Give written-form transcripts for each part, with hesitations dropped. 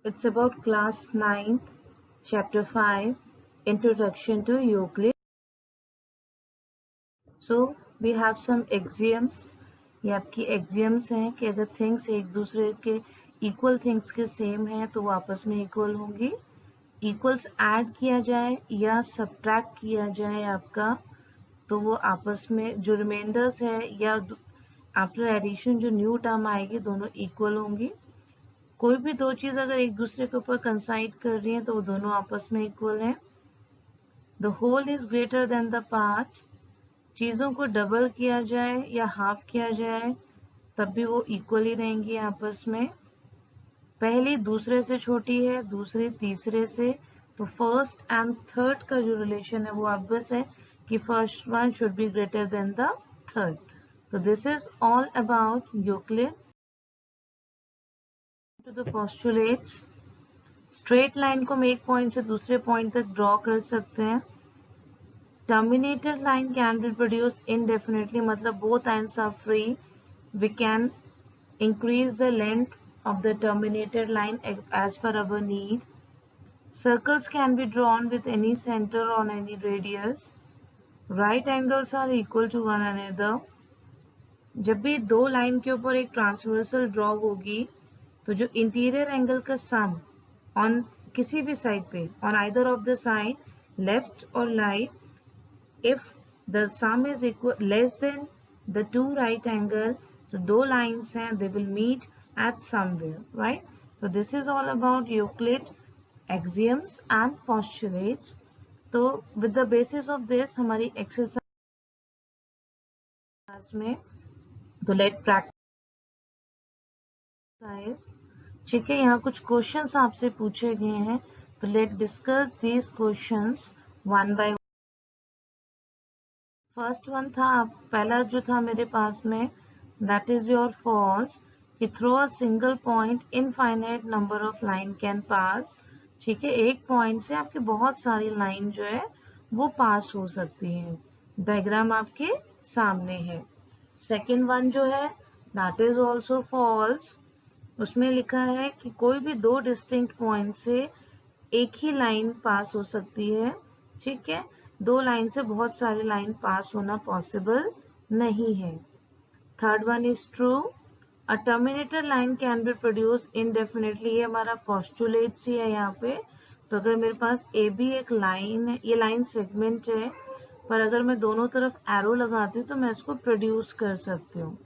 It's about class 9th, chapter 5, Introduction to Euclid. So we have some axioms. ये आपकी axioms हैं कि अगर things एक दूसरे के equal things के same हैं तो वो आपस में equal होंगी. Equals add किया जाए या subtract किया जाए आपका तो वो आपस में जो remainders है या after addition जो new term आएगी दोनों equal होंगी. कोई भी दो चीज अगर एक दूसरे के ऊपर कंसाइड कर रही है तो वो दोनों आपस में इक्वल है. The whole is greater than the part. चीजों को डबल किया जाए या हाफ किया जाए तब भी वो इक्वल ही रहेंगी आपस में. पहली दूसरे से छोटी है, दूसरी तीसरे से, तो फर्स्ट एंड थर्ड का जो रिलेशन है वो ऑब्वियस है कि first one should be greater than the third. तो this is all about Euclid. To the postulates. Straight line को हम एक पॉइंट से दूसरे पॉइंट तक ड्रॉ कर सकते हैं. Terminated line can be produce indefinitely, मतलब both ends are free. We can increase the length of the terminated line as per our need. Circles can be drawn with any center on any radius. Right angles are equal to one another. जब भी दो line के ऊपर एक transversal draw होगी तो जो interior angle का सम ऑन किसी भी साइड पे on either of the side left और right, if the sum is equal less than the two right angle, तो दो लाइंस हैं, they will meet at somewhere, right? So this is all about Euclid axioms and postulates. तो with the basis of this हमारी exercise में तो let practice. ठीक है, यहाँ कुछ क्वेश्चंस आपसे पूछे गए हैं तो let discuss these questions one by one. First one था, पहला जो था मेरे पास में, that is your false. कि through a single point infinite number of line can pass. ठीक है, एक पॉइंट से आपके बहुत सारी लाइन जो है वो पास हो सकती है. डायग्राम आपके सामने है. सेकंड वन जो है दैट इज आल्सो फॉल्स. उसमें लिखा है कि कोई भी दो डिस्टिंक्ट पॉइंट से एक ही लाइन पास हो सकती है. ठीक है, दो लाइन से बहुत सारी लाइन पास होना पॉसिबल नहीं है. Third one is true. A terminated line can be produced indefinitely. ये हमारा postulates ही है यहाँ पे. तो अगर मेरे पास AB एक लाइन है, ये लाइन सेगमेंट है, पर अगर मैं दोनों तरफ एरो लगाती हूँ तो मैं इसको प्रोड्यूस कर सकती हूँ,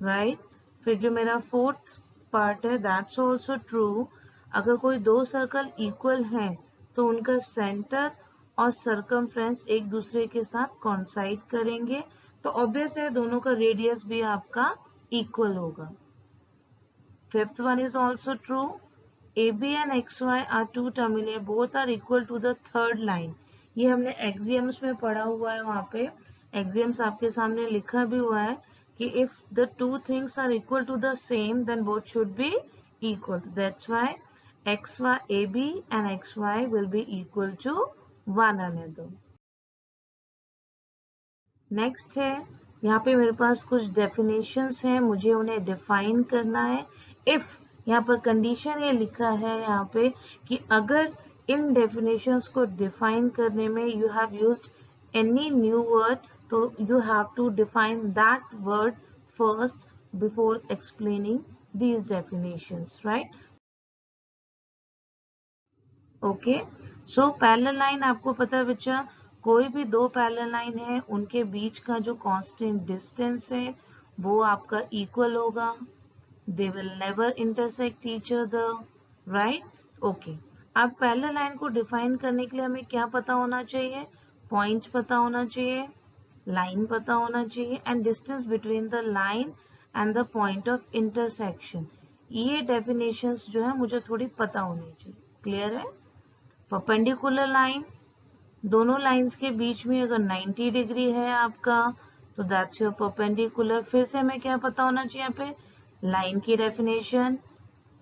राइट? फिर जो मेरा फोर्थ पार्ट है दैट्स ऑल्सो ट्रू. अगर कोई दो सर्कल इक्वल हैं तो उनका सेंटर और सर्कमफ्रेंस एक दूसरे के साथ कॉन्साइड करेंगे तो ऑब्वियस है दोनों का रेडियस भी आपका इक्वल होगा. Fifth one is also true. AB and XY are two terminated, both are equal to the third line. ये हमने axioms में पढ़ा हुआ है. वहाँ पे axioms आपके सामने लिखा भी हुआ है कि if the two things are equal to the same then both should be equal. That's why XY AB and XY will be equal to one another. Next है, यहाँ पे मेरे पास कुछ डेफिनेशंस हैं, मुझे उन्हें डिफाइन करना है. इफ यहाँ पर कंडीशन ये लिखा है यहाँ पे कि अगर इन डेफिनेशंस को डिफाइन करने में you have used any new word तो you have to define that word first before explaining these definitions, right? Okay, so parallel line आपको पता है बच्चा, कोई भी दो पैरेलल लाइन है उनके बीच का जो कांस्टेंट डिस्टेंस है वो आपका इक्वल होगा. They will never intersect each other, right? Okay, अब पैरेलल लाइन को डिफाइन करने के लिए हमें क्या पता होना चाहिए? पॉइंट पता होना चाहिए, लाइन पता होना चाहिए and distance between the line and the point of intersection. ये डेफिनेशंस जो है मुझे थोड़ी पता होनी चाहिए. क्लियर है? परपेंडिकुलर लाइन, दोनों लाइंस के बीच में अगर 90 डिग्री है आपका तो दैट्स योर परपेंडिकुलर. फिर से हमें क्या पता होना चाहिए यहाँ पे? लाइन की डेफिनेशन,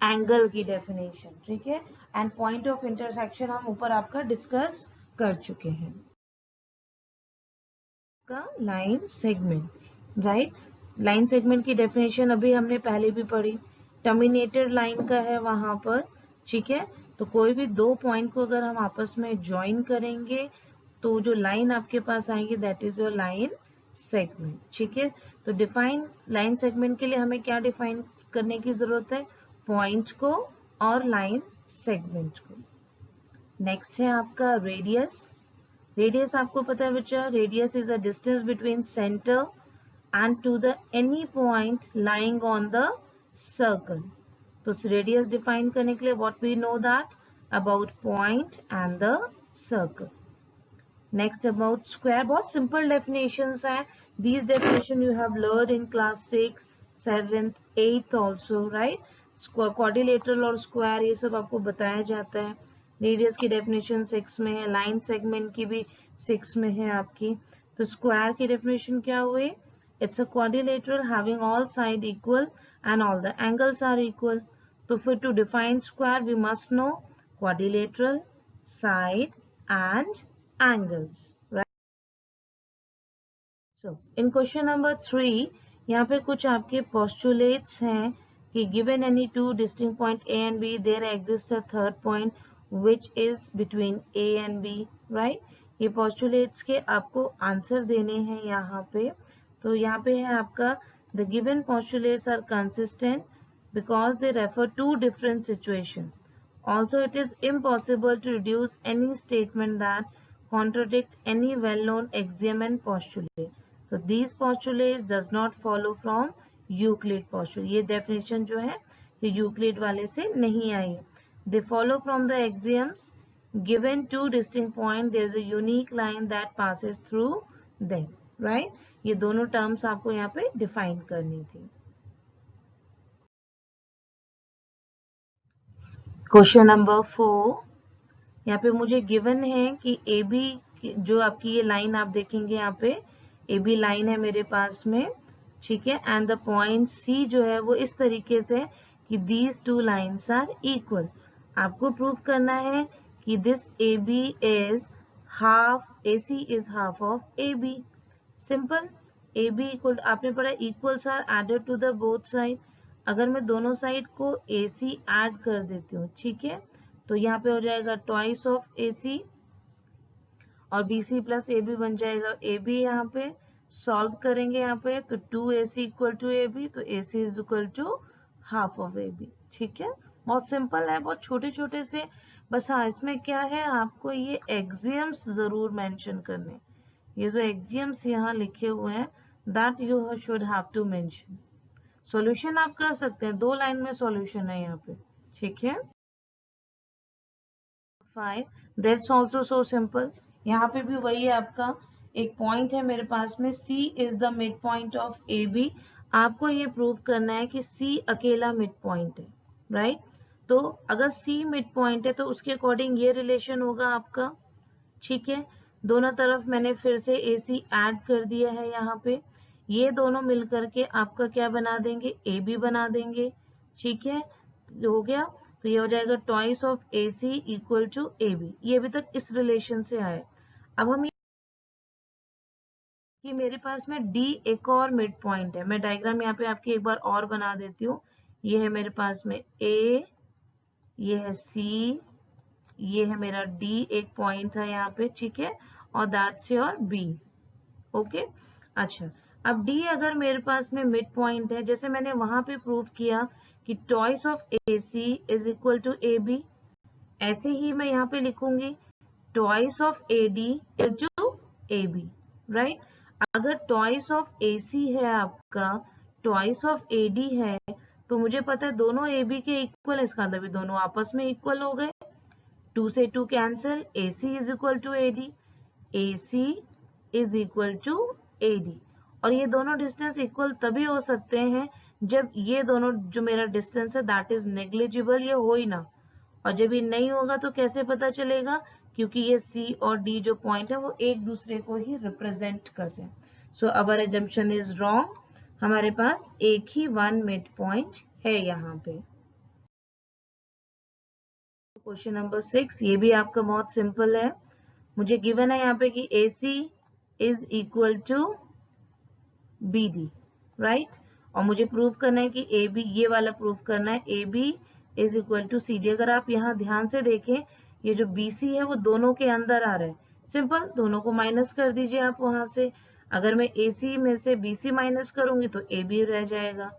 एंगल की डेफिनेशन, ठीक है, एंड पॉइंट ऑफ इंटरसेक्शन हम ऊपर आपका डिस्कस कर चुके हैं. का line segment, right? Line segment की डेफिनेशन अभी हमने पहले भी पढ़ी. टर्मिनेटेड लाइन का है वहां पर ठीक है। तो कोई भी दो पॉइंट को अगर हम आपस में ज्वाइन करेंगे तो जो लाइन आपके पास आएगी that is your line segment. ठीक है। तो डिफाइन लाइन सेगमेंट के लिए हमें क्या डिफाइन करने की जरूरत है, पॉइंट को और लाइन सेगमेंट को। नेक्स्ट है आपका रेडियस। रेडियस आपको पता है बच्चा, radius is a distance between centre and to the any point lying on the circle. तो रेडियस डिफाइन करने के लिए what we know that about point and the circle. Next about square, बहुत simple definitions हैं। These definition you have learned in class 6, 7th, 8th also, right. Quadrilateral और square ये सब आपको बताया जाता है। रेडियस की डेफिनेशन 6 में है, लाइन सेगमेंट की भी 6 में है आपकी। तो स्क्वायर की डेफिनेशन क्या हुई, it's a quadrilateral having all side equal and all the angles are equal. तो फिर to define square we must know quadrilateral, side and angles, right? So in question number 3 यहाँ पे कुछ आपके postulates हैं कि given any two distinct point A and B there exists a third point which is between A and B, right? ये postulates के आपको answer देने हैं यहाँ पे। तो यहाँ पे है आपका the given postulates are consistent because they refer to different situation. Also, it is impossible to deduce any statement that contradict any well-known axiom and postulate. So these postulates does not follow from Euclid postulate. ये definition जो है ये Euclid वाले से नहीं आई। They follow from the axioms. Given two distinct points, there is a unique line that passes through them. Right? ये दोनों terms आपको यहाँ पे define करनी थी। Question number 4 यहाँ पे मुझे गिवन है कि ए बी जो आपकी ये लाइन आप देखेंगे यहाँ पे ए बी लाइन है मेरे पास में, ठीक है। एंड द पॉइंट सी जो है वो इस तरीके से कि these two lines are equal. आपको प्रूव करना है कि this A B is half, A C is half of A B. Simple, A B equal, आपने पढ़ा equals are added to the both side. अगर मैं दोनों साइड को ए सी ऐड कर देती हूँ, ठीक है, तो यहाँ पे हो जाएगा ट्वाइस ऑफ ए सी और B C plus A B बन जाएगा ए बी। यहाँ पे सॉल्व करेंगे यहाँ पे तो 2ac equal to A B, तो ac is equal to half of A B. ठीक है, बहुत सिंपल है, बहुत छोटे छोटे से। बस हाँ, इसमें क्या है, आपको ये एक्सियम्स जरूर मेंशन करने। ये जो एक्सियम्स यहाँ लिखे हुए हैं that you should have to mention. Solution आप कर सकते हैं, 2 लाइन में सॉल्यूशन है यहाँ पे। ठीक है, 5 दैट्स आल्सो सो सिंपल। यहाँ पे भी वही है, आपका एक पॉइंट है मेरे पास में, C is the mid point of AB। आपको ये प्रूव करना है कि C अकेला मिड पॉइंट है, राइट। तो अगर C मिड पॉइंट है तो उसके अकॉर्डिंग ये रिलेशन होगा आपका। ठीक है, दोनों तरफ मैंने फिर से AC ऐड कर दिया है यहाँ पे। ये दोनों मिलकर के आपका क्या बना देंगे, AB बना देंगे। ठीक है, हो गया। तो ये हो जाएगा twice of AC equal to AB। ये अभी तक इस रिलेशन से आए। अब हम कि मेरे पास में D एक और मिड पॉइंट है। मैं डायग्राम यहाँ पे आपकी एक बार और बना देती हूँ। ये है मेरे पास में A, ये है C, ये है मेरा D एक पॉइंट था यहाँ पे, ठीक है, और दैट्स योर B। ओके, अच्छा, अब D अगर मेरे पास में मिड पॉइंट है, जैसे मैंने वहां पे प्रूव किया कि twice of AC is equal to AB, ऐसे ही मैं यहाँ पे लिखूंगी twice of AD is to AB, right. अगर ट्वाइस ऑफ AC है आपका, ट्वाइस ऑफ AD है, तो मुझे पता है दोनों AB के इक्वल है, इसका मतलब दोनों आपस में इक्वल हो गए। 2 से 2 cancel, AC is equal to AD, AC is equal to AD। और ये दोनों डिस्टेंस इक्वल तभी हो सकते हैं जब ये दोनों जो मेरा डिस्टेंस है दैट इज नेग्लिजिबल, ये हो ही ना। और जब ये नहीं होगा तो कैसे पता चलेगा, क्योंकि ये C और D जो पॉइंट है वो एक दूसरे को ही रिप्रेजेंट कर रहे हैं। सो अवर अजम्पशन इज रॉन्ग, हमारे पास एक ही वन मिड पॉइंट है यहाँ पे। क्वेश्चन नंबर 6, ये भी आपका बहुत सिंपल है। मुझे गिवन है यहाँ पे कि AC is equal to BD, right. और मुझे प्रूव करना है कि AB, ये वाला प्रूव करना है, AB is equal to C D. अगर आप यहाँ ध्यान से देखें, ये जो बी सी है वो दोनों के अंदर आ रहा है, सिंपल, दोनों को माइनस कर दीजिए आप वहां से। अगर मैं ए सी में से बी सी माइनस करूंगी तो ए बी रह जाएगा,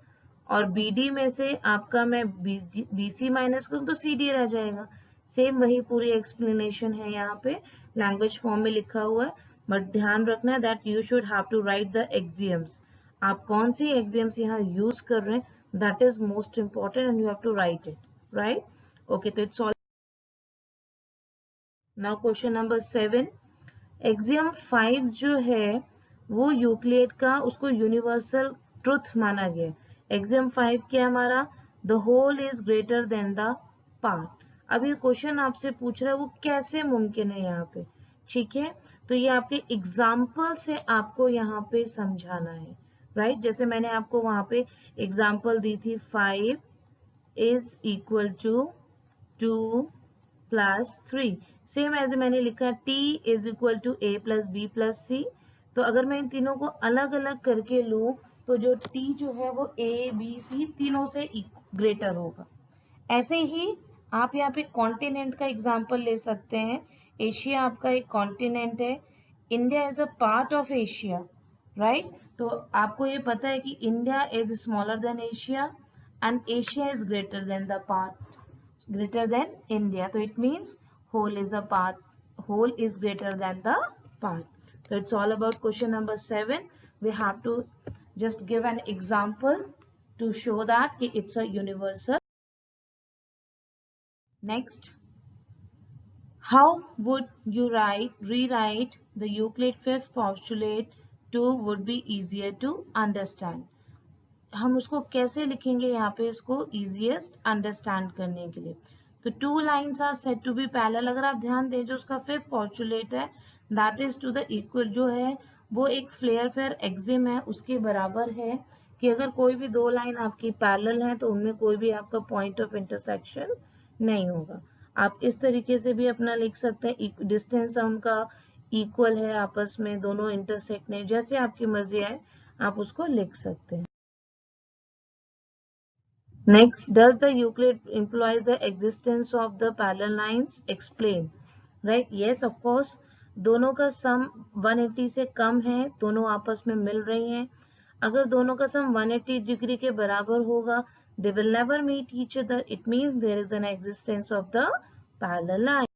और बी डी में से आपका मैं बी सी माइनस करूँ तो सी डी रह जाएगा। सेम वही पूरी एक्सप्लेनेशन है यहाँ पे, लैंग्वेज फॉर्म में लिखा हुआ है, बट ध्यान रखना है that you should have to write the axioms. आप कौन सी एक्सियम्स यहाँ यूज कर रहे हैं, that is most important and you have to write it, right? Okay, तो it's all. Now question number 7, axiom 5 जो है वो यूक्लिड का, उसको यूनिवर्सल ट्रुथ माना गया। एक्सियम 5 क्या है हमारा, the whole is greater than the part. अब ये क्वेश्चन आपसे पूछ रहा है वो कैसे मुमकिन है यहाँ पे, ठीक है? तो ये आपके एग्जाम्पल से आपको यहाँ पे समझाना है, राइट? जैसे मैंने आपको वहां पे एग्जाम्पल दी थी, 5 is equal to 2 plus 3, same as मैंने लिखा t is equal to a plus B plus C. तो अगर मैं इन तीनों को अलग अलग करके लूं तो जो t जो है वो a b c तीनों से ग्रेटर होगा। ऐसे ही आप यहाँ पे कॉन्टिनेंट का एग्जांपल ले सकते हैं। एशिया आपका एक कॉन्टिनेंट है, India is a part of Asia, right? तो आपको ये पता है कि India is smaller than Asia and Asia is greater than the part, greater than India. So it means whole is a part, whole is greater than the part. So it's all about question number 7. We have to just give an example to show that it's a universal. Next, how would you rewrite the Euclid fifth postulate to would be easier to understand? हम उसको कैसे लिखेंगे यहाँ पे, इसको easiest understand करने के लिए? तो two lines are said to be parallel. अगर आप ध्यान दें, जो उसका फिफ्थ पोस्टुलेट है that is to the equal, जो है वो एक फ्लेयर फेयर एक्सिम है, उसके बराबर है कि अगर कोई भी दो लाइन आपकी पैरेलल है तो उनमें कोई भी आपका पॉइंट ऑफ इंटरसेक्शन नहीं होगा। आप इस तरीके से भी अपना लिख सकते हैं, डिस्टेंस उनका इक्वल है आपस में, दोनों इंटरसेक्ट नहीं, जैसे आपकी मर्जी है आप उसको लिख सकते हैं। Next, does the Euclid implies the existence of the parallel lines? Explain. Right? Yes, of course. दोनों का सम 180 से कम है, दोनों आपस में मिल रही हैं। अगर दोनों का सम 180 डिग्री के बराबर होगा, they will never meet each other. It means there is an existence of the parallel line.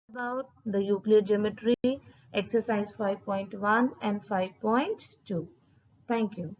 About the Euclid geometry, exercise 5.1 and 5.2. Thank you.